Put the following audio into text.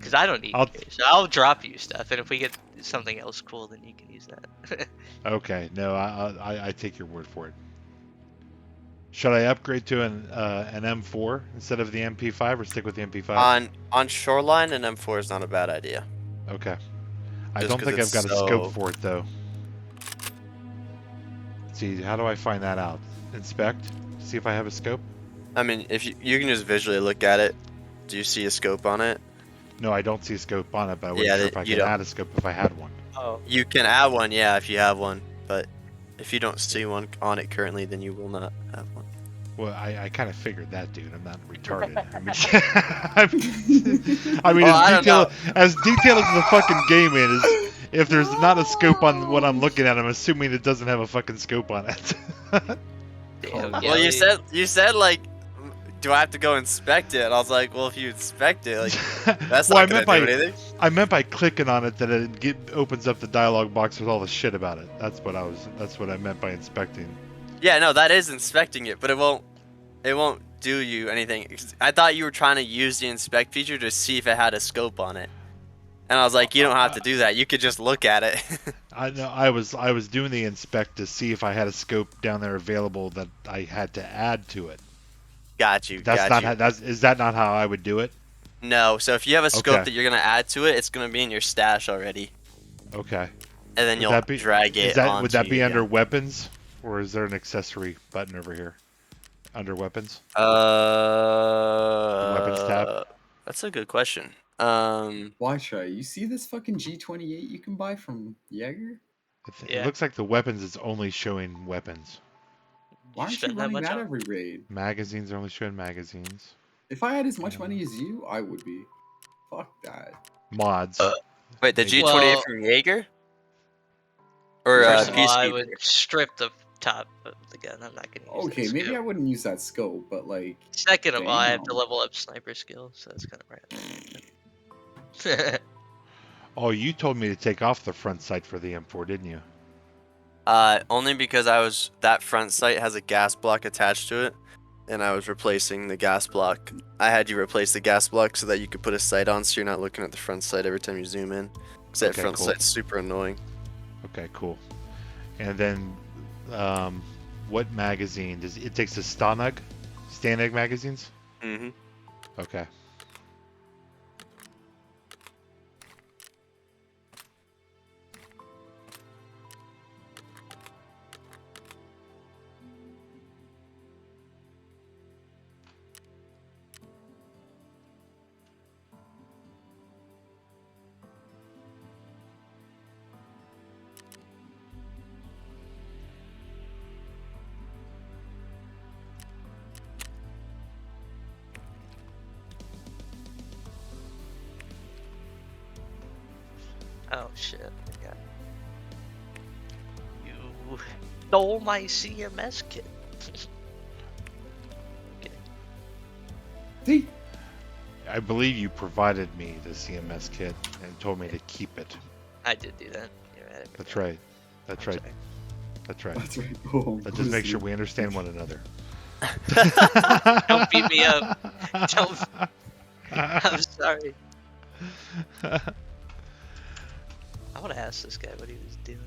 because I don't need gear. So I'll drop you stuff, and if we get something else cool, then you can use that. Okay, no, I take your word for it. Should I upgrade to an M4 instead of the MP5, or stick with the MP5? On Shoreline, an M4 is not a bad idea. Okay. I Just don't 'cause think I've it's got a scope so- for it though. Let's see, how do I find that out? Inspect. See if I have a scope. I mean, if you can just visually look at it. Do you see a scope on it? No, I don't see a scope on it, but I wasn't Yeah, sure if I you could don't. add a scope if I had one. Oh. You can add one, yeah, if you have one. But if you don't see one on it currently, then you will not have one. Well, I kind of figured that, dude. I'm not retarded. I mean, Well, as detailed as the fucking game is, if there's not a scope on what I'm looking at, I'm assuming it doesn't have a fucking scope on it. Damn, Well, you said like, do I have to go inspect it? And I was like, well, if you inspect it, like, that's Well, not gonna do anything. I meant by clicking on it that it opens up the dialog box with all the shit about it. That's what I meant by inspecting. Yeah, no, that is inspecting it, but it won't do you anything. I thought you were trying to use the inspect feature to see if it had a scope on it. And I was like, you don't have to do that. You could just look at it. I know I was doing the inspect to see if I had a scope down there available that I had to add to it. Got you. Is that not how I would do it? No. So if you have a scope Okay. that you're gonna add to it, it's gonna be in your stash already. Okay. And then you'll drag it. Would that be under weapons, or is there an accessory button over here? Under weapons? Weapons tab? That's a good question. Why try? You see this fucking G28 you can buy from Jaeger? It looks like the weapons is only showing weapons. Why aren't you running that every raid? Magazines are only showing magazines. If I had as much money as you, I would be. Fuck that. Mods. Wait, the G28 from Jaeger? Or First of all, I Peacekeeper? would strip the top of the gun. I'm not gonna use Okay, that maybe scope. I wouldn't use that scope, but like. Second of all, I have to damn. level up sniper skills, so that's kind of right. Oh, you told me to take off the front sight for the M4, didn't you? Only because that front sight has a gas block attached to it, and I was replacing the gas block. I had you replace the gas block so that you could put a sight on, so you're not looking at the front sight every time you zoom in. Because that front sight's super annoying. Okay, cool. And then, what magazine does it takes the Stanag magazines? Mm-hmm. Okay. Oh shit! Yeah. You stole my CMS kit. Okay. See? I believe you provided me the CMS kit and told me to keep it. I did do that. You're right. That's right. That's right. Sorry. That's right. That's right. Oh, Let's just make sure we understand one another. Don't beat me up. Don't. I'm sorry. I want to ask this guy what he was doing.